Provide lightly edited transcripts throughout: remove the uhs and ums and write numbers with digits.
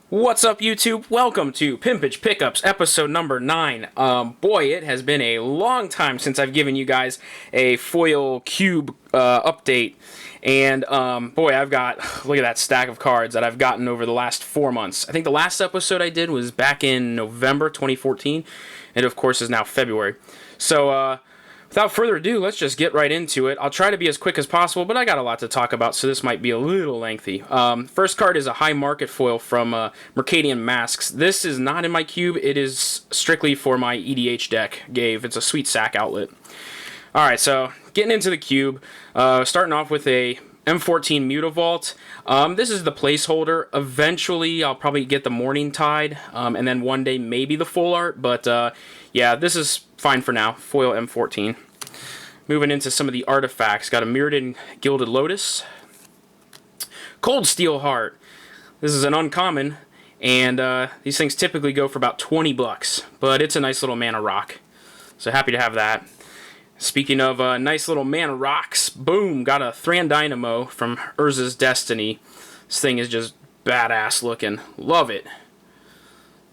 What's up, YouTube? Welcome to Pimpage Pickups, episode number 9. Boy, it has been a long time since I've given you guys a foil cube update. And, boy, look at that stack of cards that I've gotten over the last 4 months. I think the last episode I did was back in November 2014, and of course is now February. So, without further ado, let's just get right into it. I'll try to be as quick as possible, but I got a lot to talk about, so this might be a little lengthy. First card is a high market foil from Mercadian Masks. This is not in my cube. It is strictly for my EDH deck, Gave. It's a sweet sack outlet. Alright, so getting into the cube, starting off with a M14 Mutavault. This is the placeholder. Eventually, I'll probably get the Morning Tide, and then one day maybe the full art, but yeah, this is fine for now. Foil M14. Moving into some of the artifacts. Got a Mirrodin Gilded Lotus. Cold Steel Heart. This is an uncommon, and these things typically go for about 20 bucks, but it's a nice little mana rock. So happy to have that. Speaking of nice little mana rocks, boom, got a Thran Dynamo from Urza's Destiny. This thing is just badass looking. Love it.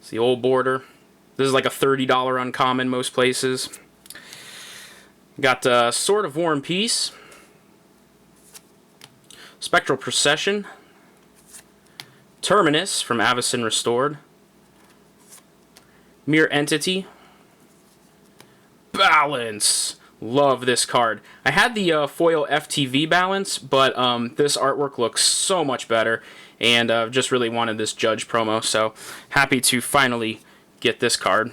It's the old border. This is like a $30 uncommon most places. Got Sword of War and Peace. Spectral Procession. Terminus from Avacyn Restored. Mere Entity. Balance. Love this card. I had the foil FTV Balance, but this artwork looks so much better, and just really wanted this Judge promo, so happy to finally get this card.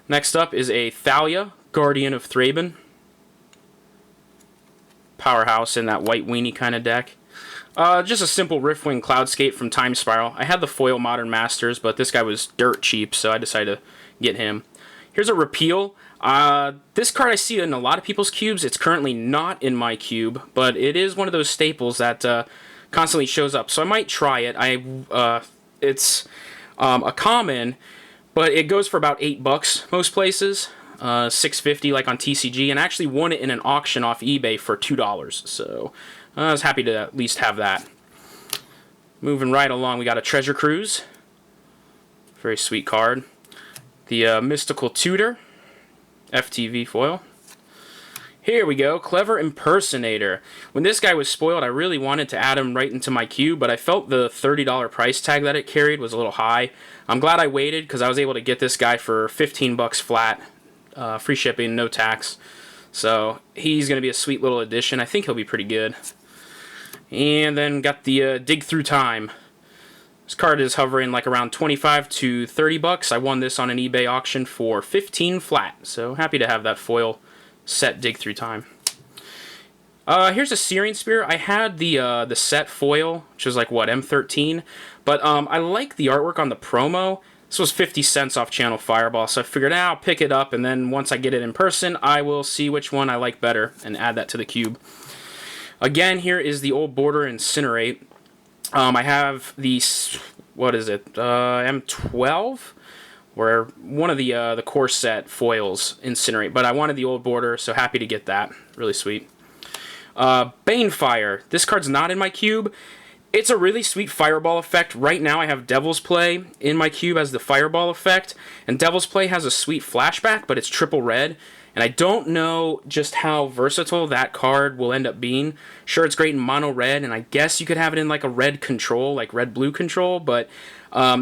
Next up is a Thalia, Guardian of Thraben. Powerhouse in that white weenie kind of deck. Just a simple Riftwing Cloudscape from Time Spiral. I had the foil Modern Masters, but this guy was dirt cheap, so I decided to get him. Here's a Repeal. This card I see in a lot of people's cubes. It's currently not in my cube, but it is one of those staples that constantly shows up. So I might try it. It's a common, but it goes for about $8 most places. $6.50 like on TCG, and I actually won it in an auction off eBay for $2. So I was happy to at least have that. Moving right along, we got a Treasure Cruise. Very sweet card. The Mystical Tutor. FTV foil. Here we go, Clever Impersonator. When this guy was spoiled, I really wanted to add him right into my cube, but I felt the $30 price tag that it carried was a little high. I'm glad I waited, because I was able to get this guy for 15 bucks flat. Free shipping, no tax. So he's going to be a sweet little addition. I think he'll be pretty good. And then got the Dig Through Time. This card is hovering like around 25 to 30 bucks. I won this on an eBay auction for 15 flat. So happy to have that foil set Dig Through Time. Here's a Searing Spear. I had the set foil, which was like what, M13, but I like the artwork on the promo. This was 50 cents off Channel Fireball, so I figured I'll pick it up, and then once I get it in person, I will see which one I like better and add that to the cube. Again, here is the old border Incinerate. I have the, what is it, M12, where one of the core set foils Incinerate, but I wanted the old border, so happy to get that. Really sweet. Banefire. This card's not in my cube. It's a really sweet fireball effect. Right now I have Devil's Play in my cube as the fireball effect, and Devil's Play has a sweet flashback, but it's triple red. And I don't know just how versatile that card will end up being. Sure, it's great in mono red, and I guess you could have it in like a red control, like red-blue control, but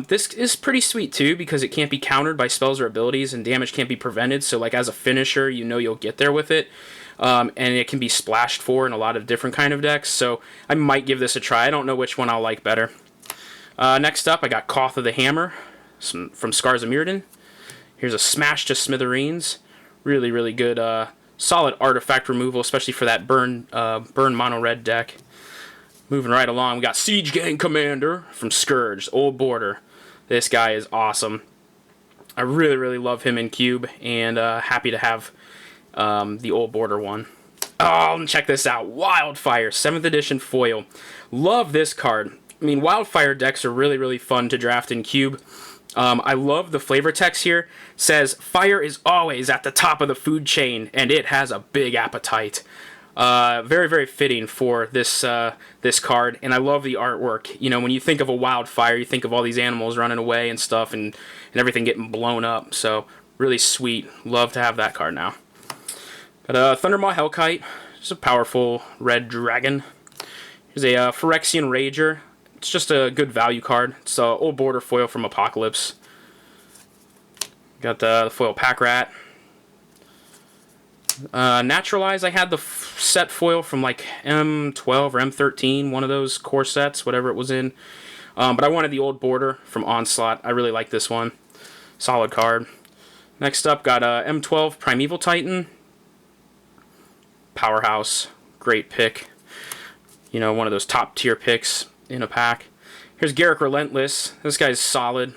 this is pretty sweet too, because it can't be countered by spells or abilities, and damage can't be prevented, so like as a finisher, you know you'll get there with it. And it can be splashed for in a lot of different kind of decks, so I might give this a try. I don't know which one I'll like better. Next up, I got Koth of the Hammer from Scars of Mirrodin. Here's a Smash to Smithereens. Really, really good, solid artifact removal, especially for that burn mono red deck. Moving right along, we got Siege Gang Commander from Scourge, old border. This guy is awesome. I really, really love him in cube, and happy to have the old border one. Oh, and check this out, Wildfire, 7th edition foil. Love this card. I mean, Wildfire decks are really, really fun to draft in cube. I love the flavor text here. Says, fire is always at the top of the food chain, and it has a big appetite. Very, very fitting for this card, and I love the artwork. You know, when you think of a wildfire, you think of all these animals running away and stuff, and everything getting blown up. So really sweet. Love to have that card now. Got a Thundermaw Hellkite. Just a powerful red dragon. Here's a Phyrexian Rager. It's just a good value card. It's an old border foil from Apocalypse. Got the foil Pack Rat. Naturalize, I had the set foil from like M12 or M13, one of those core sets, whatever it was in. But I wanted the old border from Onslaught. I really like this one. Solid card. Next up, got M12 Primeval Titan. Powerhouse. Great pick. You know, one of those top tier picks in a pack. Here's Garruk Relentless. This guy's solid.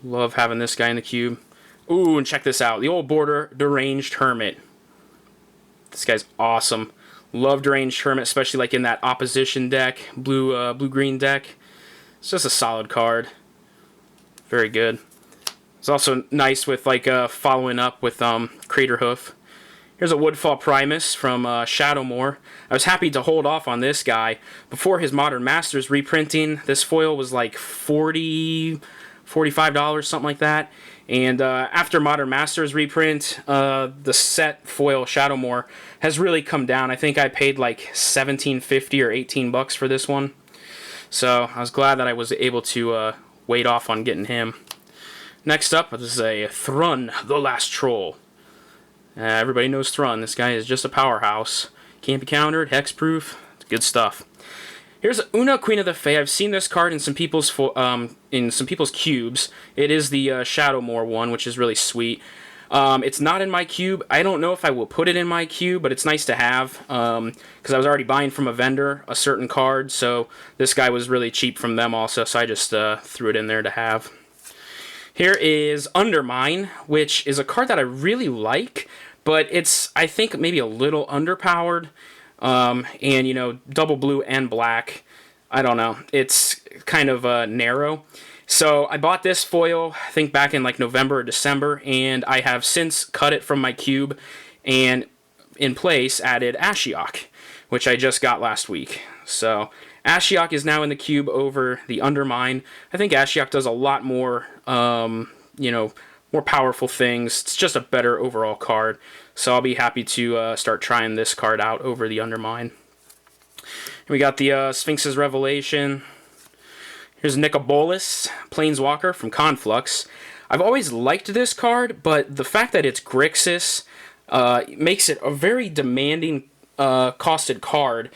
Love having this guy in the cube. Ooh, and check this out. The old border Deranged Hermit. This guy's awesome. Love Deranged Hermit, especially like in that opposition deck, blue-green deck. It's just a solid card. Very good. It's also nice with like following up with Craterhoof. Here's a Woodfall Primus from Shadowmoor. I was happy to hold off on this guy. Before his Modern Masters reprinting, this foil was like $40, $45, something like that. And after Modern Masters reprint, the set foil Shadowmoor has really come down. I think I paid like $17.50 or $18 for this one. So I was glad that I was able to wait off on getting him. Next up, this is a Thrun, the Last Troll. Everybody knows Thrun. This guy is just a powerhouse. Can't be countered, hexproof. It's good stuff. Here's Una, Queen of the Fae. I've seen this card in some people's cubes. It is the Shadowmoor one, which is really sweet. It's not in my cube. I don't know if I will put it in my cube, but it's nice to have because I was already buying from a vendor a certain card, so this guy was really cheap from them also, so I just threw it in there to have. Here is Undermine, which is a card that I really like, but it's, I think, maybe a little underpowered. And, you know, double blue and black. I don't know. It's kind of narrow. So I bought this foil, I think back in like November or December, and I have since cut it from my cube and in place added Ashiok, which I just got last week. So Ashiok is now in the cube over the Undermine. I think Ashiok does a lot more, you know, more powerful things. It's just a better overall card. So I'll be happy to start trying this card out over the Undermine. We got the Sphinx's Revelation. Here's Nicobolas, Planeswalker from Conflux. I've always liked this card, but the fact that it's Grixis makes it a very demanding costed card.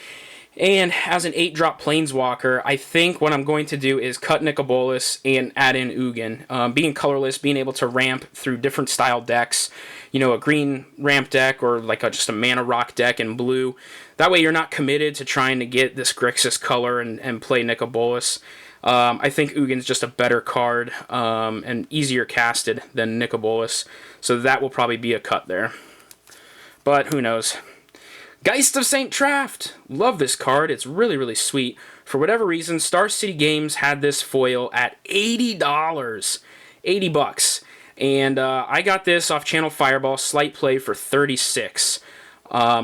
And as an 8-drop Planeswalker, I think what I'm going to do is cut Nicobolas and add in Ugin. Being colorless, being able to ramp through different style decks, you know, a green ramp deck or like just a mana rock deck in blue. That way you're not committed to trying to get this Grixis color and play Nicobolas. I think Ugin's just a better card and easier casted than Nicobolas. So that will probably be a cut there. But who knows. Geist of St. Traft! Love this card. It's really, really sweet. For whatever reason, Star City Games had this foil at $80. $80. And I got this off Channel Fireball, Slight Play, for $36.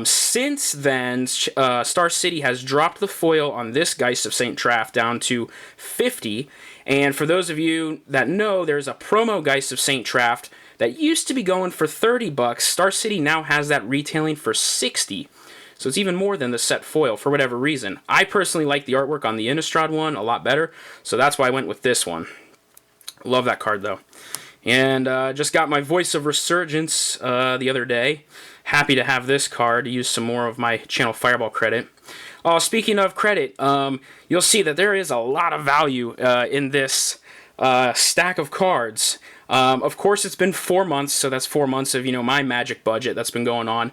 Since then, Star City has dropped the foil on this Geist of St. Traft down to $50. And for those of you that know, there's a promo Geist of St. Traft that used to be going for $30. Star City now has that retailing for $60. So it's even more than the set foil for whatever reason. I personally like the artwork on the Innistrad one a lot better, so that's why I went with this one. Love that card, though. And just got my Voice of Resurgence the other day. Happy to have this card to use some more of my Channel Fireball credit. Speaking of credit, you'll see that there is a lot of value in this stack of cards. Of course, it's been 4 months, so that's 4 months of, you know, my Magic budget that's been going on,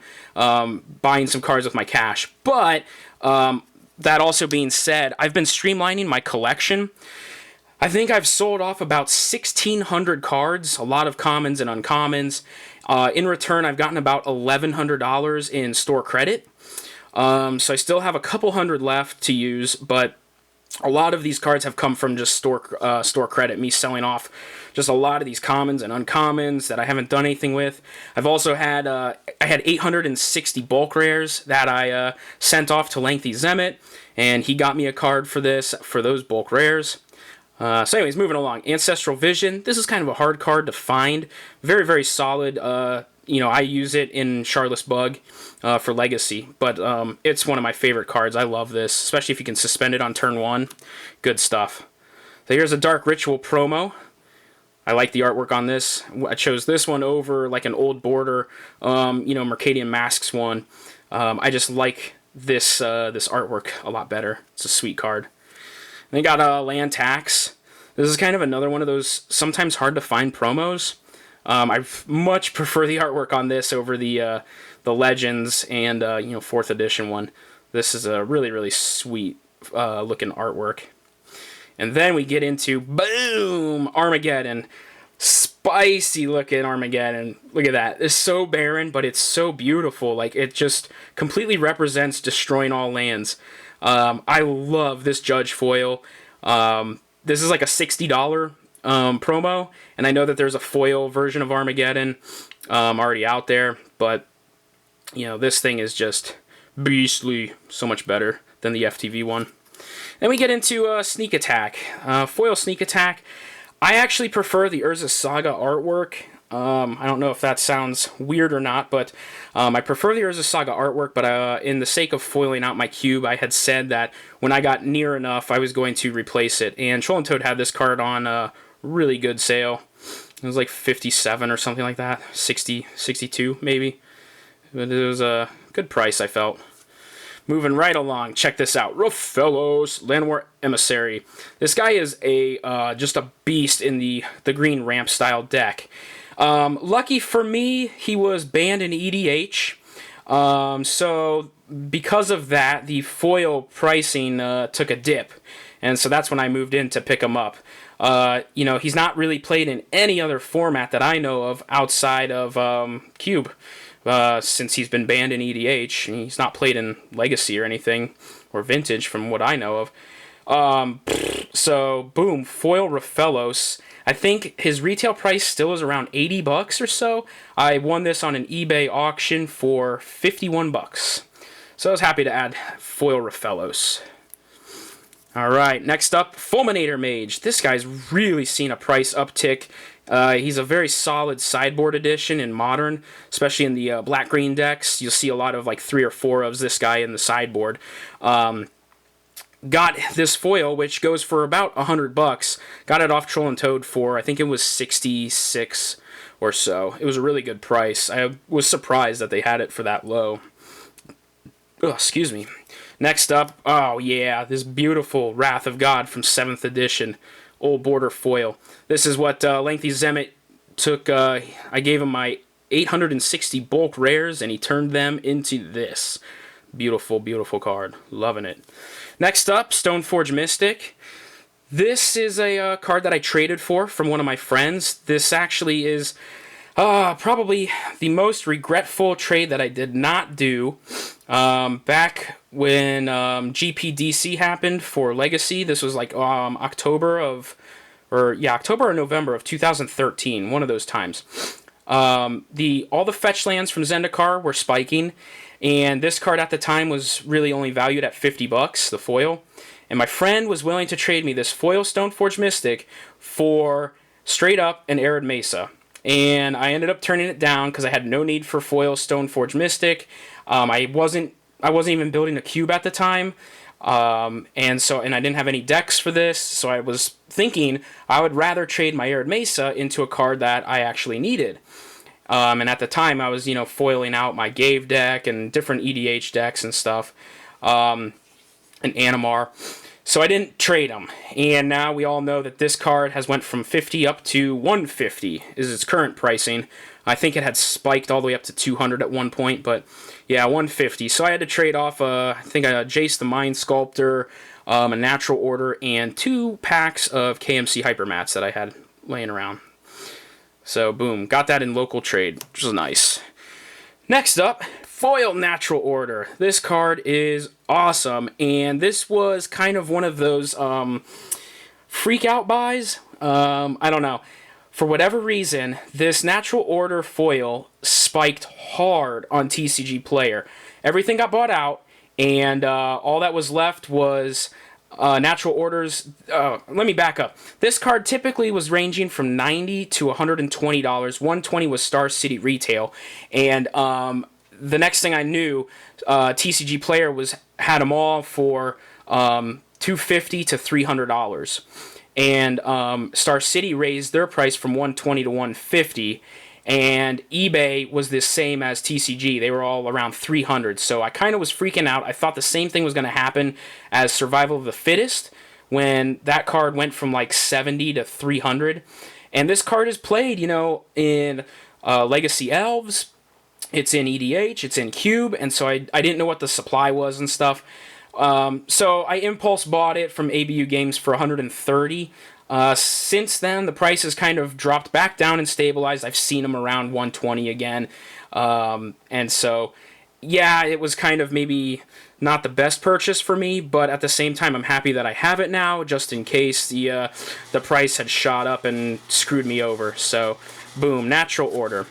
buying some cards with my cash. But that also being said, I've been streamlining my collection. I think I've sold off about 1,600 cards, a lot of commons and uncommons. In return, I've gotten about $1,100 in store credit. So I still have a couple hundred left to use, but A lot of these cards have come from just store credit, me selling off just a lot of these commons and uncommons that I haven't done anything with. I've also had I had 860 bulk rares that I sent off to Lengthy Xemit, and he got me a card for those bulk rares. So anyways, moving along. Ancestral Vision. This is kind of a hard card to find. Very, very solid. I use it in Charlotte's Bug for Legacy, but it's one of my favorite cards. I love this, especially if you can suspend it on turn 1. Good stuff. So here's a Dark Ritual promo. I like the artwork on this. I chose this one over like an old border, Mercadian Masks one. I just like this artwork a lot better. It's a sweet card. Then got Land Tax. This is kind of another one of those sometimes hard to find promos. I much prefer the artwork on this over the Legends and 4th edition one. This is a really, really sweet looking artwork. And then we get into, boom, Armageddon. Spicy looking Armageddon. Look at that. It's so barren, but it's so beautiful. Like, it just completely represents destroying all lands. I love this Judge foil. This is like a $60 promo, and I know that there's a foil version of Armageddon already out there, but this thing is just beastly, so much better than the FTV one. Then we get into Sneak Attack. Foil Sneak Attack. I actually prefer the Urza Saga artwork. I don't know if that sounds weird or not, but I prefer the Urza Saga artwork, but in the sake of foiling out my cube, I had said that when I got near enough, I was going to replace it. And Troll and Toad had this card on a really good sale. It was like 57 or something like that. 60, 62 maybe. But it was a good price, I felt. Moving right along, check this out. Rafael's Landwar Emissary. This guy is just a beast in the green ramp style deck. Lucky for me, he was banned in EDH. So because of that, the foil pricing took a dip. And so that's when I moved in to pick him up. He's not really played in any other format that I know of outside of Cube. Since he's been banned in EDH. He's not played in Legacy or anything, or Vintage from what I know of. So, boom, foil Rafaelos. I think his retail price still is around $80 or so. I won this on an eBay auction for $51. So I was happy to add foil Rafaelos. Alright, next up, Manator Mage. This guy's really seen a price uptick. He's a very solid sideboard edition in Modern, especially in the black-green decks. You'll see a lot of like 3 or 4 of this guy in the sideboard. Got this foil, which goes for about $100. Got it off Troll and Toad for, I think it was 66 or so. It was a really good price. I was surprised that they had it for that low. Oh, excuse me. Next up, oh yeah, this beautiful Wrath of God from 7th edition. Old border foil. This is what Lengthy Xemit took. I gave him my 860 bulk rares, and he turned them into this. Beautiful, beautiful card. Loving it. Next up, Stoneforge Mystic. This is a card that I traded for from one of my friends. This actually is probably the most regretful trade that I did not do. Back when GPDC happened for Legacy, this was like October or November of 2013, one of those times. All the fetch lands from Zendikar were spiking, and this card at the time was really only valued at $50, the foil. And my friend was willing to trade me this foil Stoneforge Mystic for straight up an Arid Mesa. And I ended up turning it down because I had no need for foil Stoneforge Mystic. I wasn't even building a cube at the time, and I didn't have any decks for this. So I was thinking I would rather trade my Arid Mesa into a card that I actually needed. And at the time, I was foiling out my Gave deck and different EDH decks and stuff, and Animar. So I didn't trade them, and now we all know that this card has went from 50 up to 150 is its current pricing. I think it had spiked all the way up to 200 at one point, but yeah, 150. So I had to trade off, I think a Jace the Mind Sculptor, a Natural Order, and 2 packs of KMC Hypermats that I had laying around. So boom, got that in local trade, which was nice. Next up, Foil Natural Order. This card is awesome, and this was kind of one of those freak out buys. I don't know. For whatever reason, this Natural Order foil spiked hard on TCG Player. Everything got bought out, and all that was left was Natural Orders. Let me back up. This card typically was ranging from $90 to $120. $120 was Star City retail, and the next thing I knew, TCG Player had them all for $250 to $300, and Star City raised their price from $120 to $150, and eBay was the same as TCG. They were all around $300, so I kind of was freaking out. I thought the same thing was going to happen as Survival of the Fittest when that card went from like $70 to $300, and this card is played, in Legacy Elves. It's in EDH, it's in Cube, and so I didn't know what the supply was and stuff. So I impulse bought it from ABU Games for $130. Since then, the price has kind of dropped back down and stabilized. I've seen them around $120 again. And so, yeah, it was kind of maybe not the best purchase for me, but at the same time, I'm happy that I have it now, just in case the price had shot up and screwed me over. So, boom, Natural Order.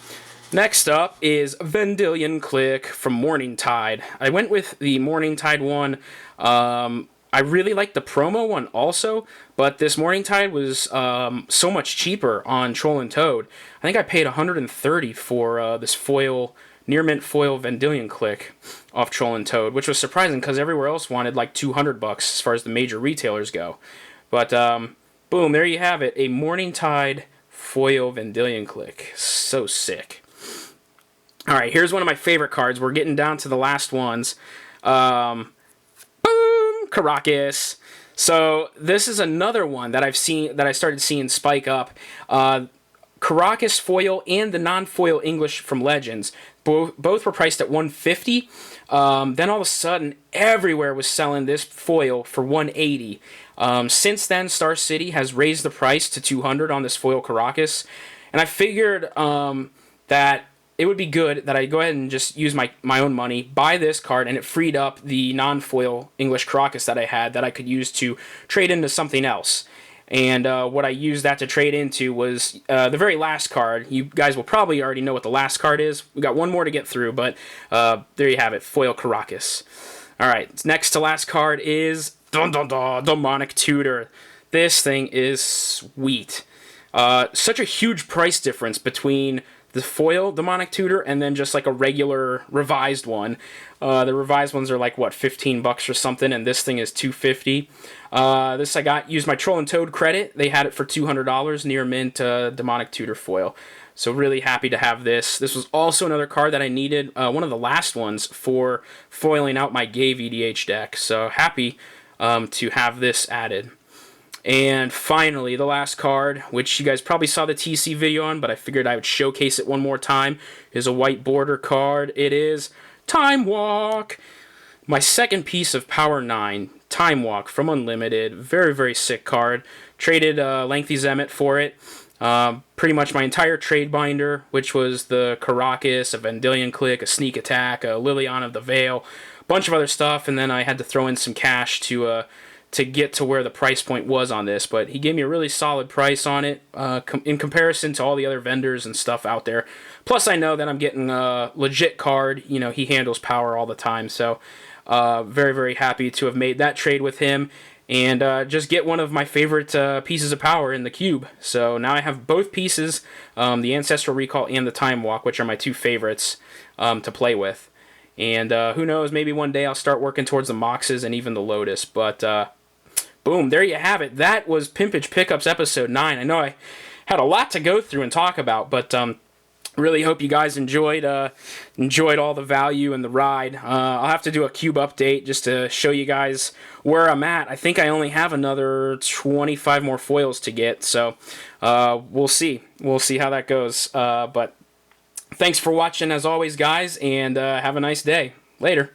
Next up is Vendilion Click from Morning Tide. I went with the Morning Tide one. I really liked the promo one also, but this Morning Tide was so much cheaper on Troll and Toad. I think I paid $130 for this foil, near mint foil Vendilion Click off Troll and Toad, which was surprising because everywhere else wanted like $200 as far as the major retailers go. But boom, there you have it, a Morning Tide foil Vendilion Click. So sick. Alright, here's one of my favorite cards. We're getting down to the last ones. Boom! Caracas. So, this is another one that I started seeing spike up. Caracas foil and the non-foil English from Legends. Both were priced at $150. Then all of a sudden, everywhere was selling this foil for $180. Since then, Star City has raised the price to $200 on this foil Caracas. And I figured that it would be good that I go ahead and just use my own money, buy this card, and it freed up the non-foil English Caracas that I had that I could use to trade into something else. And what I used that to trade into was the very last card. You guys will probably already know what the last card is. We got one more to get through, but there you have it, foil Caracas. Alright, next to last card is Demonic Tutor. This thing is sweet. Such a huge price difference between the foil Demonic Tutor and then just like a regular revised one. The revised ones are like, what, $15 or something, and this thing is $250. This I used my Troll and Toad credit. They had it for $200 near mint Demonic Tutor foil. So really happy to have this. This was also another card that I needed, one of the last ones for foiling out my Gave EDH deck. So happy to have this added. And finally, the last card, which you guys probably saw the TC video on, but I figured I would showcase it one more time, is a white border card. It is Time Walk. My second piece of Power 9, Time Walk from Unlimited. Very, very sick card. Traded Lengthy Xemit for it. Pretty much my entire trade binder, which was the Caracas, a Vendilion Click, a Sneak Attack, a Liliana of the Veil, a bunch of other stuff, and then I had to throw in some cash to get to where the price point was on this, but he gave me a really solid price on it in comparison to all the other vendors and stuff out there. Plus, I know that I'm getting a legit card. He handles power all the time, so very, very happy to have made that trade with him and just get one of my favorite pieces of power in the cube. So now I have both pieces, the Ancestral Recall and the Time Walk, which are my two favorites to play with. And who knows, maybe one day I'll start working towards the Moxes and even the Lotus, but boom, there you have it. That was Pimpage Pickups episode 9. I know I had a lot to go through and talk about, but really hope you guys enjoyed all the value and the ride. I'll have to do a cube update just to show you guys where I'm at. I think I only have another 25 more foils to get, so we'll see. We'll see how that goes. But thanks for watching as always, guys, and have a nice day. Later.